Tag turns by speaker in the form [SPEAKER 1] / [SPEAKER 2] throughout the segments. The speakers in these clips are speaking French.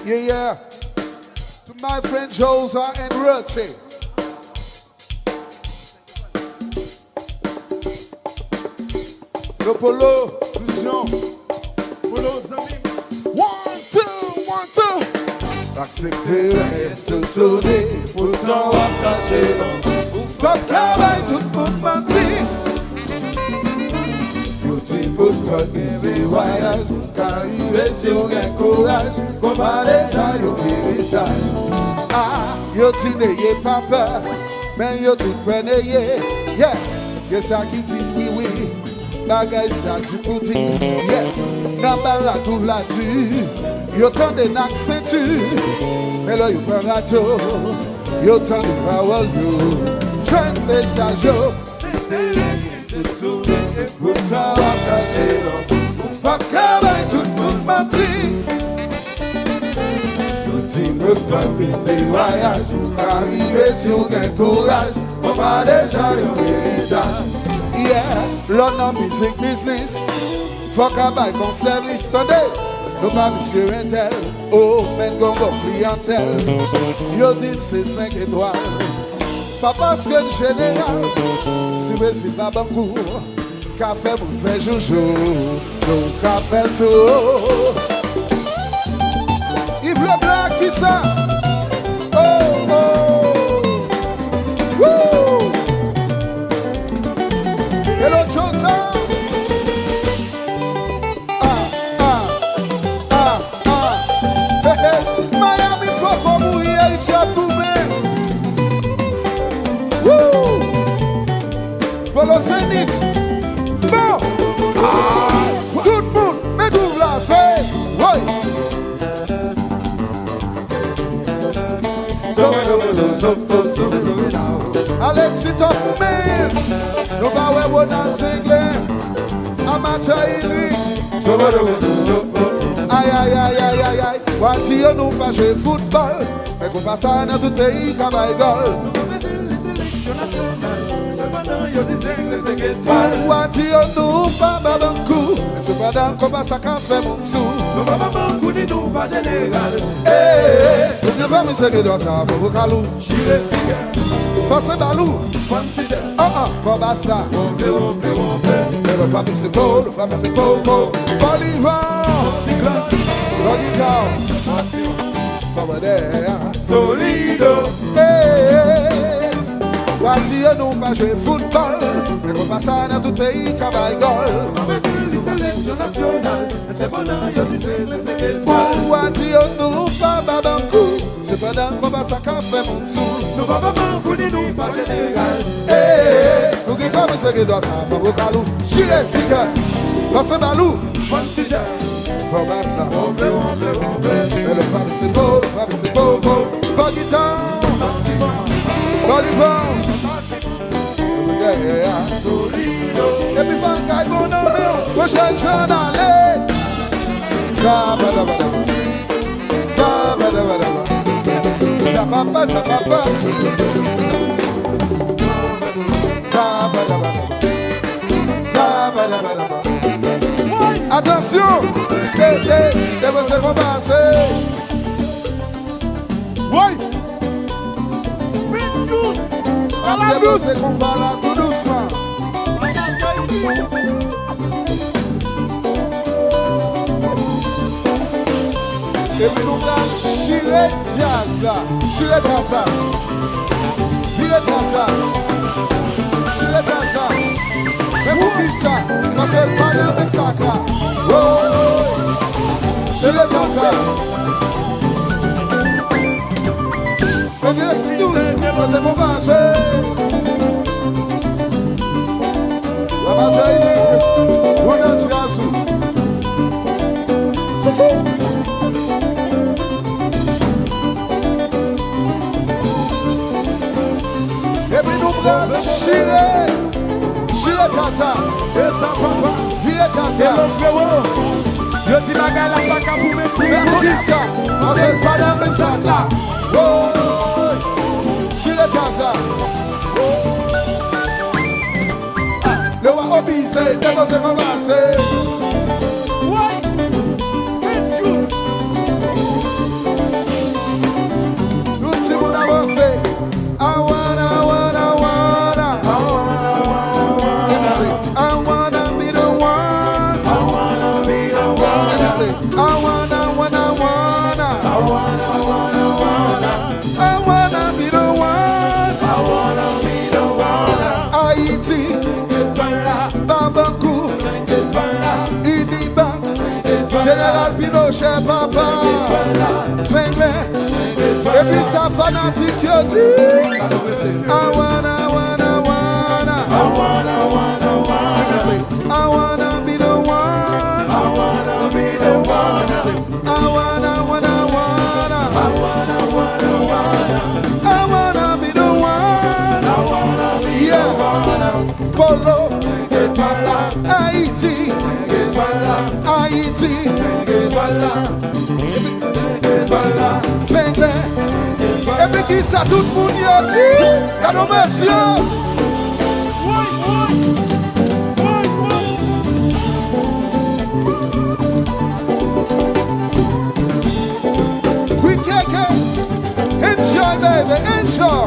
[SPEAKER 1] Yeah. To my friend Josa and Roche. Le polo, fusion. Polo, amis. 1, 2, 1, 2. Accepter tout tourner, pourtant on va passer. Pas de travail, tout le monde mentit. Petit bout de des voyages, qu'arriver si on a courage, comparer ça au héritage. Ah, yo ti n'ayez pas peur, mais yo tout prenez, yeah. Y'a ça qui dit oui, oui, bagay ça du bouti, yeah. N'a pas la couvre là-dessus, yo t'en des nacs ceinture, mais là yo prend radio, yo t'en des paroles, yo. Jeune message, yo. Pour ça va casser l'homme, pas travail, tout le monde mentit. Nous dis-moi pas tes voyages, arriver si on a courage, on va déjà un héritage. Yeah, l'on a music business, faut qu'à bailler bon service, attendez. Nous pas monsieur Intel, oh, men gongo clientèle. Yo dit c'est 5 étoiles, pas parce que le général, si vous c'est pas bon cours. Café mon fait joujou, donc café tout. Yves Leblanc qui ça? Oh oh, woo. Et l'autre chose ça? Miami Poco mourir, Haïti a tourné. Woo. Polo Zénith. Bon, tout le monde, mais tout là, c'est oui. Alexis Toffman, nous va voir dans Zingler, amateur Illy. Aïe aïe aïe aïe aïe aïe, voici nous pas jouer football, mais qu'on passe dans tout pays comme un gol. Voiture nous pas babankou, mais cependant qu'on passe à café mon sou. Nous pas babankou ni nous pas général. Eh, nous ne pas me servir dans ça, faut vous calou. J'y respire. Force balou. Faut basta. Mais le famille c'est beau, le famille c'est beau. Faut l'hiver. Faut guitare. Faut modère. Solido. Voici nous pas jouer football, mais qu'on passe dans tout pays comme un gol. Nous sélection nationale, c'est pendant que tu sais les 5 étoiles. Voici nous pas babankou, c'est pendant qu'on passe à café mon sou. Nous pas babankou ni nous pas général. Nous qui faisons ce qui doit ça, faut vous calou. J'y explique, force balou. Faut basta. Mais le femme c'est beau, le femme c'est beau. Faut guitare. Oliver, et puis Bangaï mon ami, prochaine journée. Ça papa. Attention, les vos vont passer. Oui. Après nous, c'est qu'on va là tout doucement. Et puis nous allons chirer jazz là. Chirer jazz là. Virer jazz là. Chirer jazz là. Mais pour qui ça? Parce qu'elle parle avec ça là. Oh, chirer jazz là. On laisse 12, c'est pour passer. La bataille unique, on a tiré sous. Et puis nous prenons chirer Tassa. Virer Tassa. Je dis la gale à pas qu'à vous mettre. Mais pour qui ça? On s'est pas dans le même sac là. Chirer Tassa. Le roi obéit, c'est déposé pour passer. be the one. Haiti, Bambakou, Iniba, Général Pinochet, Papa, Saint-Clair, et puis sa fanatique qui dit I wanna be the one. I wanna be the one. I wanna be the one. Yeah. Polo, Haiti, Saint-Clair. Et puis qui ça tout le monde y a dit? Cadeau monsieur. Enjoy, baby, enjoy.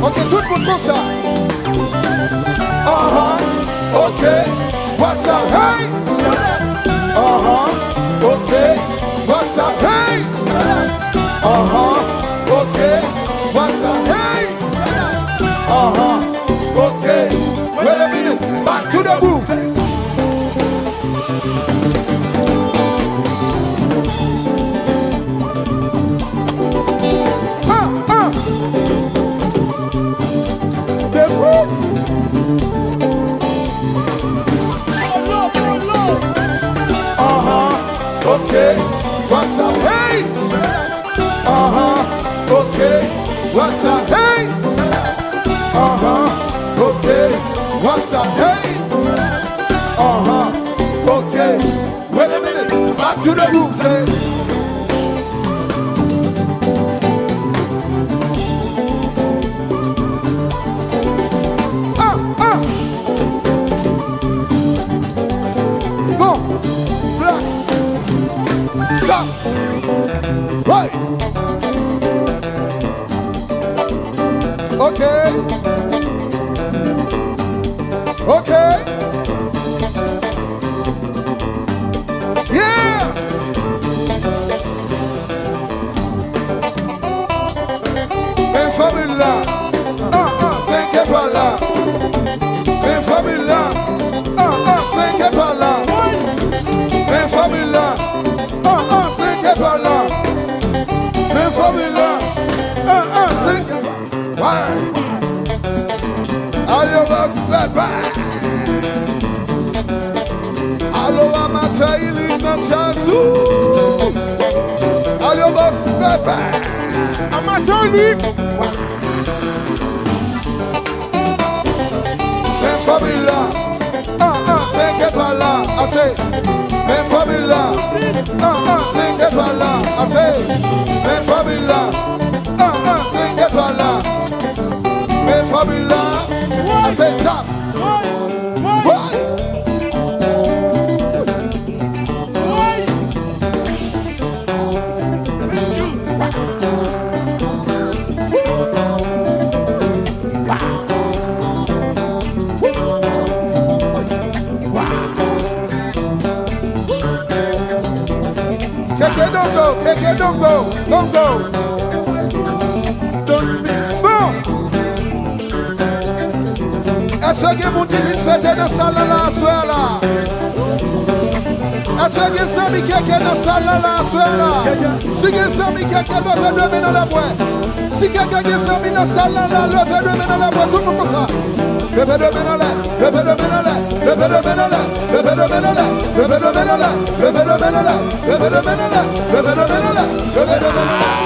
[SPEAKER 1] Ok, tout le monde comme ça. Ok, what's up, hey? Ok, what's up, hey? Ok, what's up, hey? Ok, wait a minute, back to the move. Okay, what's up, hey? Okay, what's up, hey? Okay, what's up, hey? Okay, wait a minute, back to the room, say. Right. Okay. Okay. Yeah. Même famille là. 5 étoiles là. Même famille là. 5 étoiles là. Même famille là. 5 étoiles là. Même famille là. 5. Ouais. Allô, Vaspapa. Allô, Amataïli, Natchazou. Allô, Vaspapa. Amataïli. Même famille là. 5 étoiles là. Assez. Même famille là. 5 étoiles là. Assez. Même famille là. 5 étoiles là. Même famille là. Assez ça. Don't go. Bon. Est-ce que vous avez fait dans la salle là, soir là? Est-ce que vous avez quelqu'un dans la salle là, soir là? Si vous avez quelqu'un, levez deux mains dans la boîte. Si quelqu'un est dans la salle là, levez deux mains dans la boîte. Tout le monde comme ça. Levez deux mains dans l'air, levez deux mains dans l'air, levez deux mains dans l'air, levez deux mains dans l'air, levez deux mains dans l'air, levez deux mains dans l'air, levez deux mains dans l'air, levez deux mains dans l'air, levez deux mains dans l'air.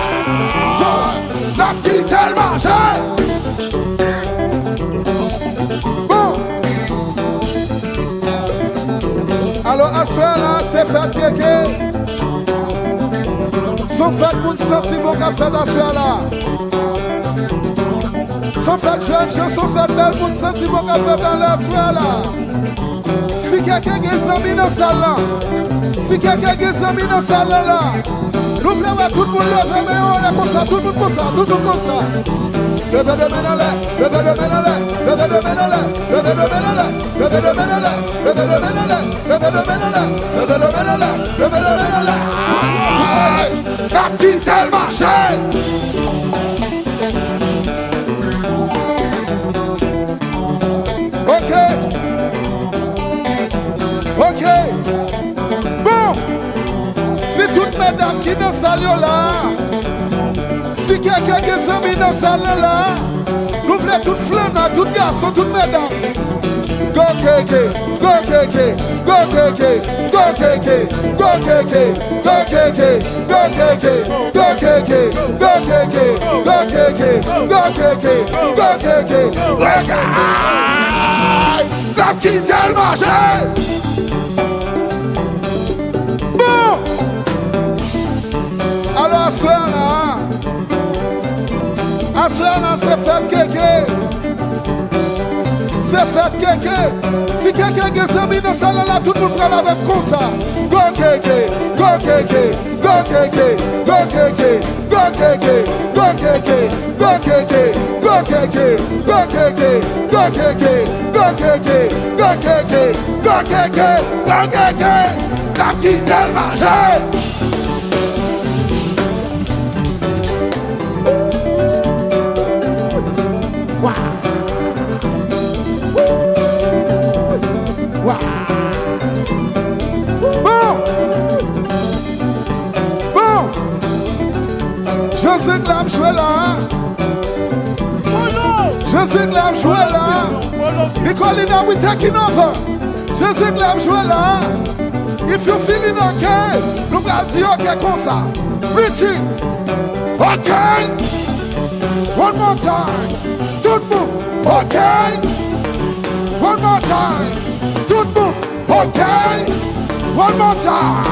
[SPEAKER 1] La petite elle marche. Bon. Alors à ce là, c'est fait kéké. Son fait pour sentir bon qu'a fait à ce là. Son fait jeune, son fait belle pour sentir bon qu'a fait dans la toile là. Si quelqu'un est amis dans salle là, si quelqu'un est amis dans salle là, nous voulons voir tout le monde lever, mais on est comme ça, tout le monde comme ça, tout le monde comme ça. Levez deux mains dans l'air, levez deux mains dans l'air, levez deux mains dans l'air, levez deux mains dans l'air, levez deux mains dans l'air, levez deux mains dans l'air, levez deux mains dans l'air, levez deux mains dans l'air. quitté le marché. Ok. Ok. Bon. Si toutes mesdames qui nous saluent là, si quelqu'un qui est mis dans salle là, nous voulons toutes flammes, toutes garçons, toutes mesdames. Go Keke, go Keke, go Keke, go Keke, go Keke, go Keke, go Keke, go Keke, go Keke, go Keke, go Keke, go Keke. Regarde, la quitte le marché. Bon, alors à soir là, c'est fait Keke. C'est fait Keke. Si quelqu'un qui est mis dans salle là, tout le monde prend avec comme ça. Go Keke, go Keke, go Keke, go Keke, go Keke, go Keke, go Keke, go Keke, go Keke, go Keke, go Keke, go Keke, go Keke, go Keke. La quitte le marché. Je sais que l'âme jouée là. Je sais que l'âme jouée là. Nicolina, we taking over. Je sais que l'âme jouée là. If you feeling okay, nous allons dire ok comme ça. Richie. Ok. One more time. Tout le monde. Ok. One more time. Tout le monde. Ok. One more time.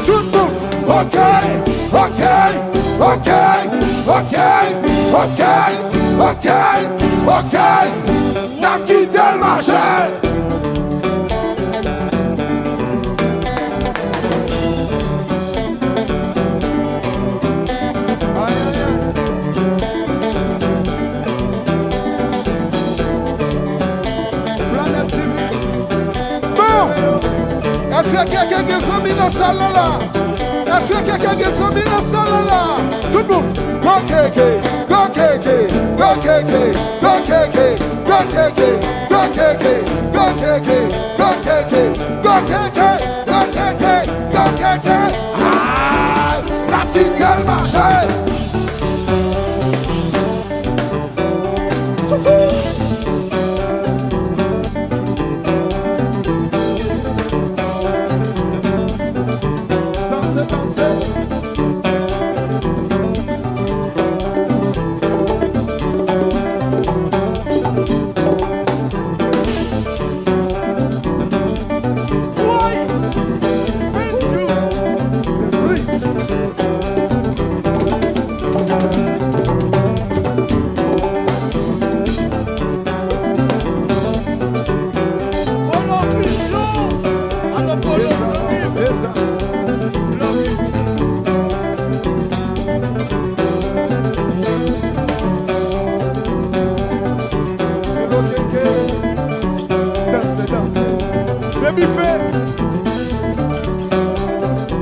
[SPEAKER 1] Tout le monde. Ok. Ok. Ok, ok, ok, ok, ok, n'a quitté le marché. Bon, est-ce que quelqu'un qui est mis dans la salle là? Est-ce que quelqu'un qui est mis dans la salle là? Tout le monde, go Keke, go Keke, go Keke, go Keke, go Keke, go Keke, go Keke, go Keke, go Keke, go Keke, go Keke. Ah, la petite elle marche.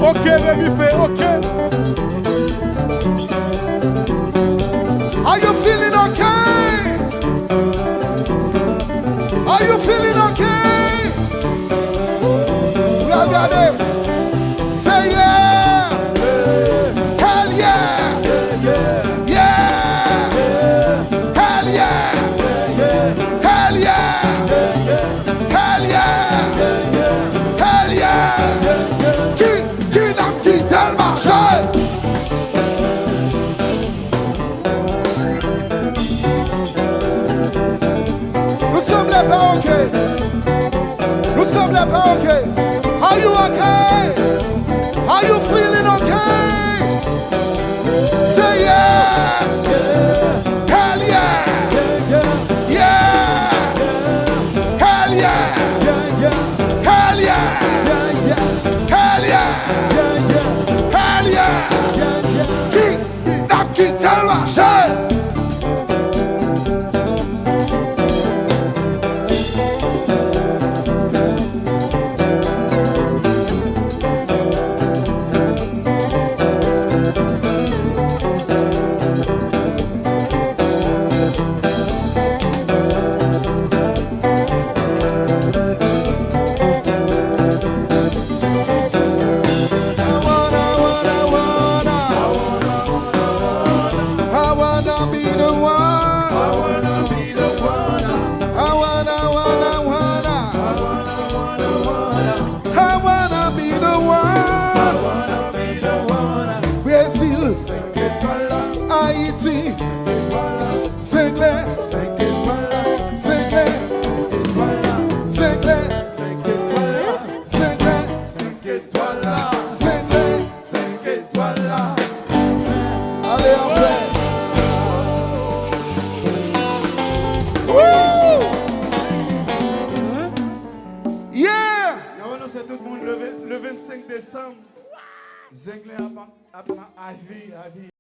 [SPEAKER 2] Ok, baby fait, ok.
[SPEAKER 1] Are you feeling okay? Are you feeling okay? Regardez. Say yeah. Hell yeah. Yeah. Hell yeah. Hell yeah. Hell yeah. Hell yeah. Qui n'a quitté le marché? Nous sommes les perroquets. Nous sommes les perroquets. Are you okay? Are you feeling okay? Say yeah. Hell yeah. Yeah. Hell yeah. Hell yeah. Hell yeah. Hell yeah. Qui n'a quitté le marché? aller en paix. Yeah!
[SPEAKER 2] Nous annonçons tout le monde le 25 décembre. Zenglin à vie.